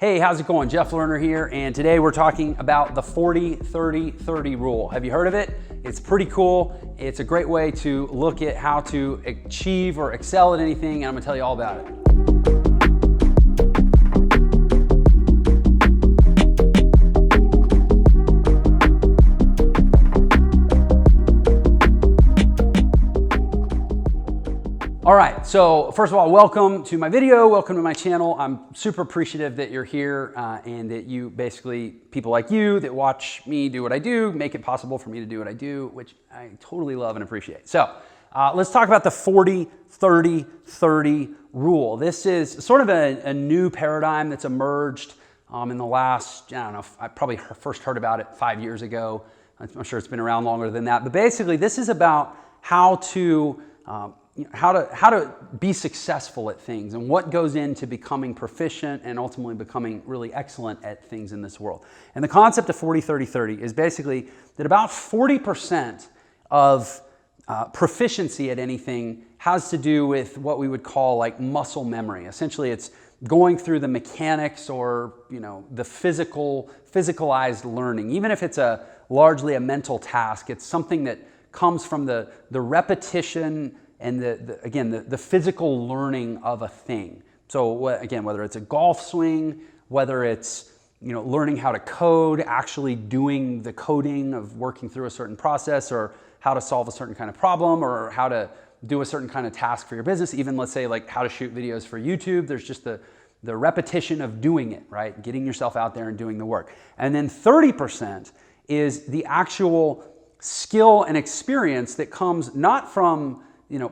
Hey, how's it going? Jeff Lerner here, and today we're talking about the 40-30-30 rule. Have you heard of it? It's pretty cool. It's a great way to look at how to achieve or excel at anything, and I'm gonna tell you all about it. All right, so first of all, welcome to my video, welcome to my channel. I'm super appreciative that you're here and that you basically, people like you that watch me do what I do, make it possible for me to do what I do, which I totally love and appreciate. So let's talk about the 40-30-30 rule. This is sort of a new paradigm that's emerged in the last, I don't know, I probably first heard about it 5 years ago. I'm sure it's been around longer than that, but basically this is about how to be successful at things and what goes into becoming proficient and ultimately becoming really excellent at things in this world. And the concept of 40-30-30 is basically that about 40% of proficiency at anything has to do with what we would call like muscle memory. Essentially, it's going through the mechanics or the physicalized learning. Even if it's largely a mental task, it's something that comes from the repetition and the physical learning of a thing. So again, whether it's a golf swing, whether it's learning how to code, actually doing the coding of working through a certain process, or how to solve a certain kind of problem, or how to do a certain kind of task for your business, even let's say like how to shoot videos for YouTube, there's just the repetition of doing it, right? Getting yourself out there and doing the work. And then 30% is the actual skill and experience that comes not from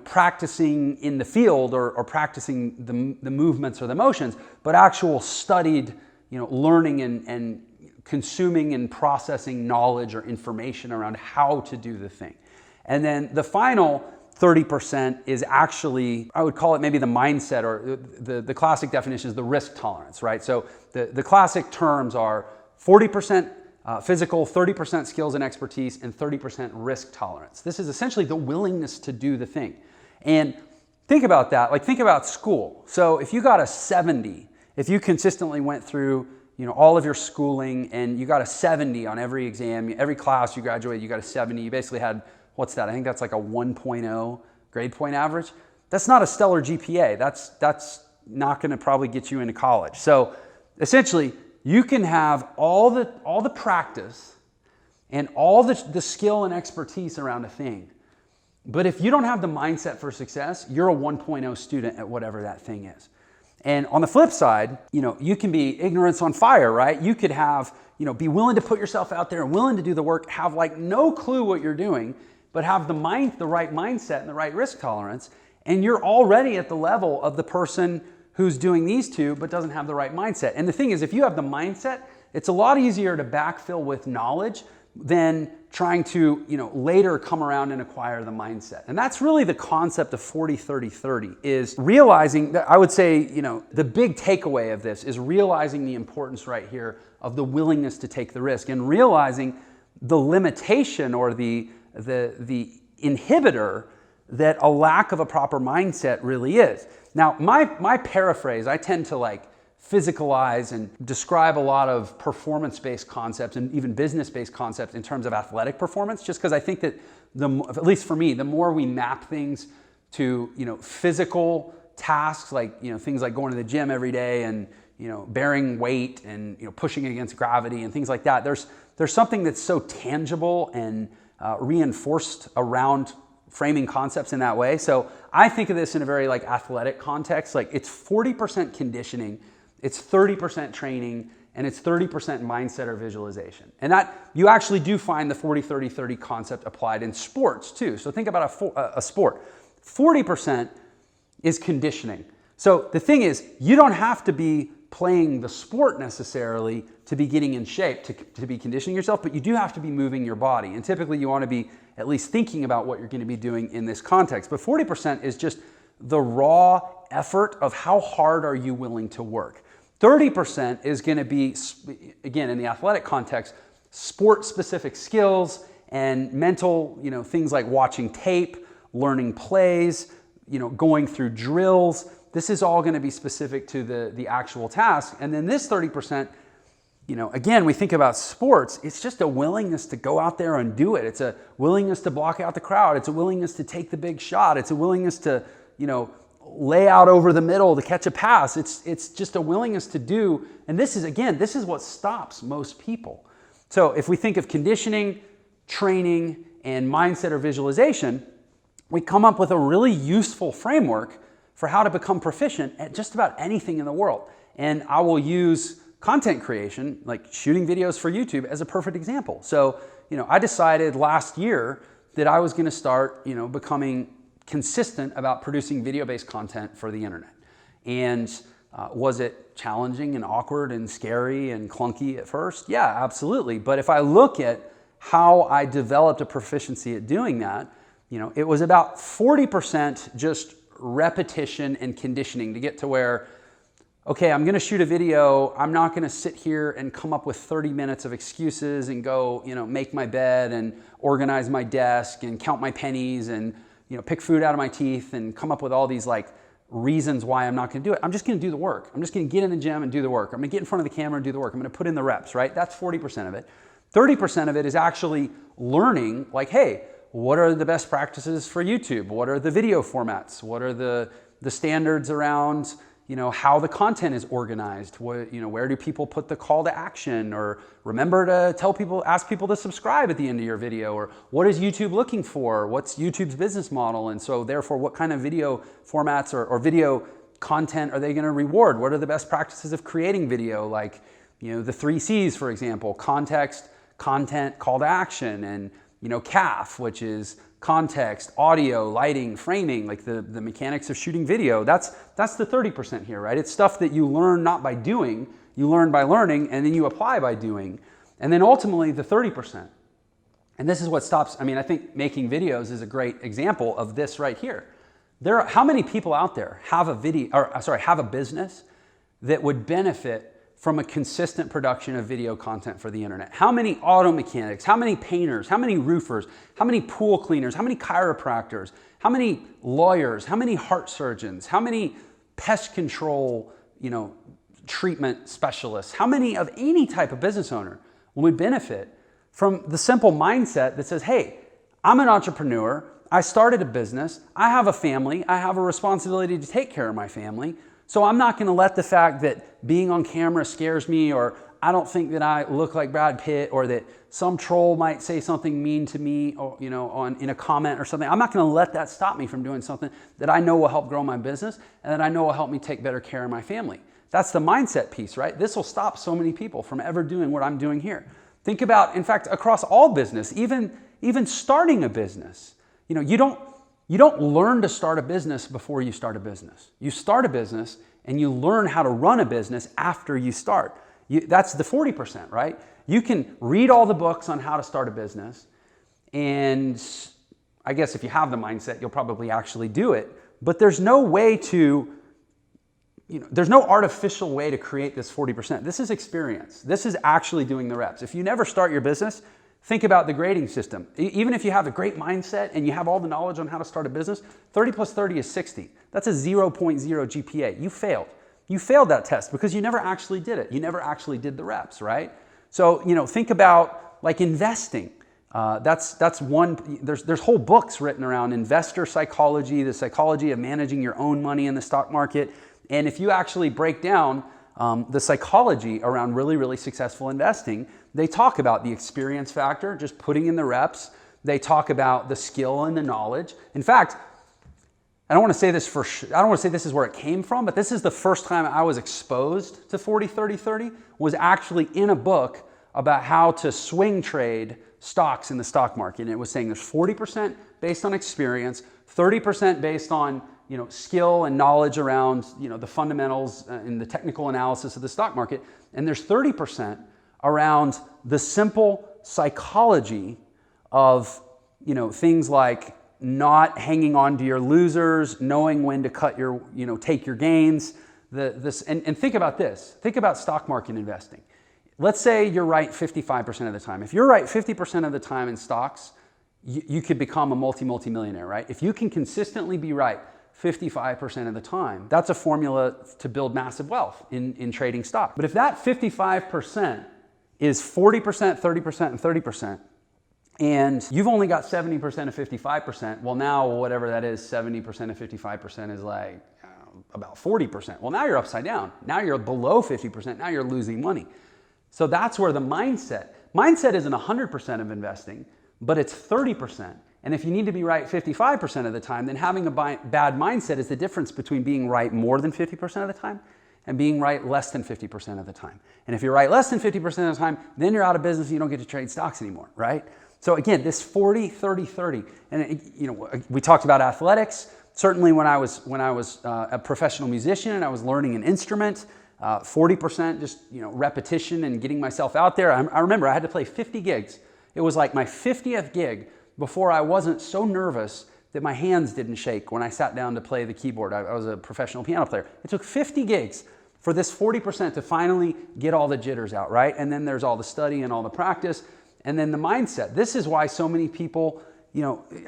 practicing in the field or practicing the movements or the motions, but actual studied, learning and consuming and processing knowledge or information around how to do the thing. And then the final 30% is actually, I would call it maybe the mindset, or the classic definition is the risk tolerance, right? So the classic terms are 40% physical, 30% skills and expertise, and 30% risk tolerance. This is essentially the willingness to do the thing. And think about that, like think about school. So if you got a 70, if you consistently went through all of your schooling and you got a 70 on every exam, every class you graduated, you got a 70, you basically had, what's that? I think that's like a 1.0 grade point average. That's not a stellar GPA. That's not gonna probably get you into college. So essentially, you can have all the practice and all the skill and expertise around a thing, but if you don't have the mindset for success, you're a 1.0 student at whatever that thing is. And on the flip side, you can be ignorance on fire, right? You could have, be willing to put yourself out there and willing to do the work, have like no clue what you're doing, but have the right mindset and the right risk tolerance, and you're already at the level of the person who's doing these two but doesn't have the right mindset. And the thing is, if you have the mindset, it's a lot easier to backfill with knowledge than trying to later come around and acquire the mindset. And that's really the concept of 40-30-30, is realizing that, I would say, the big takeaway of this is realizing the importance right here of the willingness to take the risk, and realizing the limitation or the inhibitor that a lack of a proper mindset really is. Now, my paraphrase, I tend to like physicalize and describe a lot of performance-based concepts and even business-based concepts in terms of athletic performance, just because I think that, at least for me, the more we map things to physical tasks, like things like going to the gym every day and bearing weight and pushing against gravity and things like that, there's something that's so tangible and reinforced around framing concepts in that way. So I think of this in a very like athletic context. Like it's 40% conditioning, it's 30% training, and it's 30% mindset or visualization. And that you actually do find the 40-30-30 concept applied in sports too. So think about a sport. 40% is conditioning. So the thing is, you don't have to be playing the sport necessarily to be getting in shape, to be conditioning yourself, but you do have to be moving your body. And typically you want to be at least thinking about what you're going to be doing in this context. But 40% is just the raw effort of how hard are you willing to work. 30% is going to be, again, in the athletic context, sport-specific skills and mental, things like watching tape, learning plays, going through drills, This is all going to be specific to the actual task. And then this 30%, again, we think about sports, it's just a willingness to go out there and do it. It's a willingness to block out the crowd. It's a willingness to take the big shot. It's a willingness to, lay out over the middle to catch a pass. It's just a willingness to do. And this is what stops most people. So if we think of conditioning, training, and mindset or visualization, we come up with a really useful framework for how to become proficient at just about anything in the world. And I will use content creation, like shooting videos for YouTube, as a perfect example. So, I decided last year that I was going to start, becoming consistent about producing video-based content for the internet. And was it challenging and awkward and scary and clunky at first? Yeah, absolutely. But if I look at how I developed a proficiency at doing that, it was about 40% just repetition and conditioning to get to where, okay, I'm going to shoot a video. I'm not going to sit here and come up with 30 minutes of excuses and go, make my bed and organize my desk and count my pennies and, pick food out of my teeth and come up with all these reasons why I'm not going to do it. I'm just going to do the work. I'm just going to get in the gym and do the work. I'm going to get in front of the camera and do the work. I'm going to put in the reps, right? That's 40% of it. 30% of it is actually learning, hey, what are the best practices for YouTube? What are the video formats? What are the standards around, how the content is organized? Where do people put the call to action? Or remember to ask people to subscribe at the end of your video? Or what is YouTube looking for? What's YouTube's business model? And so therefore, what kind of video formats or video content are they going to reward? What are the best practices of creating video? The 3 C's, for example: context, content, call to action, and CAF, which is context, audio, lighting, framing, the mechanics of shooting video. That's the 30% here, right? It's stuff that you learn not by doing, you learn by learning, and then you apply by doing. And then ultimately the 30%. And this is what stops, I think making videos is a great example of this right here. How many people out there have a business that would benefit from a consistent production of video content for the internet? How many auto mechanics, how many painters, how many roofers, how many pool cleaners, how many chiropractors, how many lawyers, how many heart surgeons, how many pest control, treatment specialists, how many of any type of business owner would benefit from the simple mindset that says, hey, I'm an entrepreneur, I started a business, I have a family, I have a responsibility to take care of my family. So I'm not going to let the fact that being on camera scares me, or I don't think that I look like Brad Pitt, or that some troll might say something mean to me, or, in a comment or something. I'm not going to let that stop me from doing something that I know will help grow my business and that I know will help me take better care of my family. That's the mindset piece, right? This will stop so many people from ever doing what I'm doing here. Think about, in fact, across all business, even starting a business. You don't learn to start a business before you start a business. You start a business and you learn how to run a business after you start. That's the 40%, right? You can read all the books on how to start a business, and I guess if you have the mindset, you'll probably actually do it. But there's no way to, there's no artificial way to create this 40%. This is experience. This is actually doing the reps. If you never start your business, think about the grading system. Even if you have a great mindset and you have all the knowledge on how to start a business, 30 plus 30 is 60. That's a 0.0 GPA. You failed. You failed that test because you never actually did it. You never actually did the reps, right? So, think about investing. That's one, there's whole books written around investor psychology, the psychology of managing your own money in the stock market. And if you actually break down the psychology around really, really successful investing, they talk about the experience factor, just putting in the reps. They talk about the skill and the knowledge. In fact, I don't want to say this is where it came from, but this is the first time I was exposed to 40-30-30, was actually in a book about how to swing trade stocks in the stock market. And it was saying there's 40% based on experience, 30% based on skill and knowledge around the fundamentals and the technical analysis of the stock market, and there's 30% around the simple psychology of things like not hanging on to your losers, knowing when to cut your take your gains. And think about this. Think about stock market investing. Let's say you're right 55% of the time. If you're right 50% of the time in stocks, you could become a multi-millionaire, right? If you can consistently be right 55% of the time. That's a formula to build massive wealth in trading stock. But if that 55% is 40%, 30%, and 30%, and you've only got 70% of 55%, well now whatever that is, 70% of 55% is like about 40%. Well now you're upside down. Now you're below 50%, now you're losing money. So that's where the mindset isn't 100% of investing, but it's 30%. And if you need to be right 55% of the time, then having a bad mindset is the difference between being right more than 50% of the time and being right less than 50% of the time. And if you're right less than 50% of the time, then you're out of business and you don't get to trade stocks anymore, right? So again, this 40, 30, 30. And we talked about athletics. Certainly when I was a professional musician and I was learning an instrument, 40% just repetition and getting myself out there. I remember I had to play 50 gigs. It was like my 50th gig before I wasn't so nervous that my hands didn't shake when I sat down to play the keyboard. I was a professional piano player. It took 50 gigs for this 40% to finally get all the jitters out, right? And then there's all the study and all the practice, and then the mindset. This is why so many people,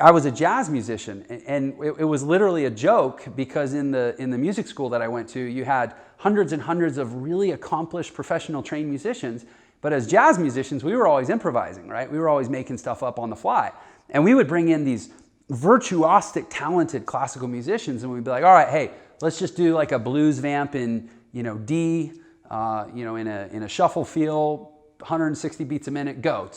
I was a jazz musician, and it was literally a joke because in the music school that I went to, you had hundreds and hundreds of really accomplished professional trained musicians. But as jazz musicians, we were always improvising, right? We were always making stuff up on the fly. And we would bring in these virtuosic, talented classical musicians, and we'd be like, all right, hey, let's just do like a blues vamp in, D, in a shuffle feel, 160 beats a minute, go,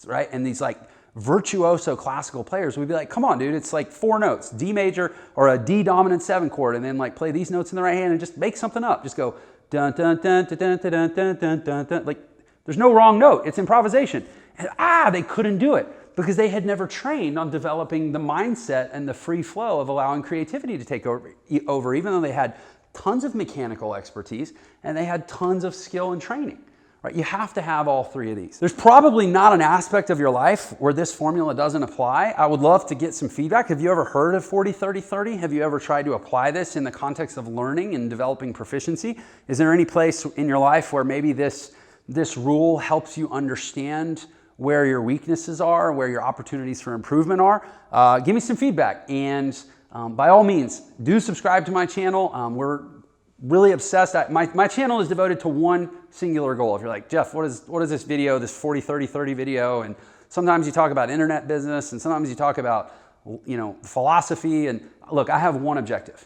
right? And these like virtuoso classical players, we'd be like, come on, dude, it's like 4 notes, D major or a D dominant 7 chord, and then like play these notes in the right hand and just make something up. Just go dun dun dun dun dun dun dun dun dun dun. Like there's no wrong note. It's improvisation. And they couldn't do it because they had never trained on developing the mindset and the free flow of allowing creativity to take over, even though they had tons of mechanical expertise and they had tons of skill and training. Right? You have to have all 3 of these. There's probably not an aspect of your life where this formula doesn't apply. I would love to get some feedback. Have you ever heard of 40, 30, 30? Have you ever tried to apply this in the context of learning and developing proficiency? Is there any place in your life where maybe this rule helps you understand where your weaknesses are, where your opportunities for improvement are? Give me some feedback. And by all means, do subscribe to my channel. We're really obsessed. My channel is devoted to one singular goal. If you're like, Jeff, what is this video, this 40, 30, 30 video? And sometimes you talk about internet business and sometimes you talk about, philosophy. And look, I have one objective.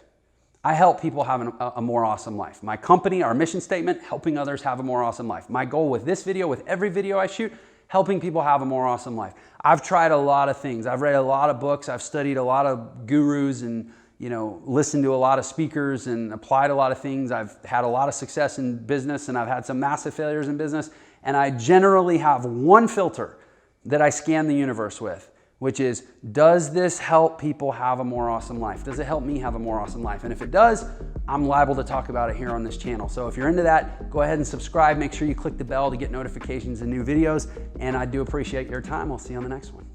I help people have a more awesome life. My company, our mission statement, helping others have a more awesome life. My goal with this video, with every video I shoot, helping people have a more awesome life. I've tried a lot of things. I've read a lot of books. I've studied a lot of gurus and listened to a lot of speakers and applied a lot of things. I've had a lot of success in business and I've had some massive failures in business. And I generally have one filter that I scan the universe with, which is, does this help people have a more awesome life? Does it help me have a more awesome life? And if it does, I'm liable to talk about it here on this channel. So if you're into that, go ahead and subscribe. Make sure you click the bell to get notifications and new videos. And I do appreciate your time. I'll see you on the next one.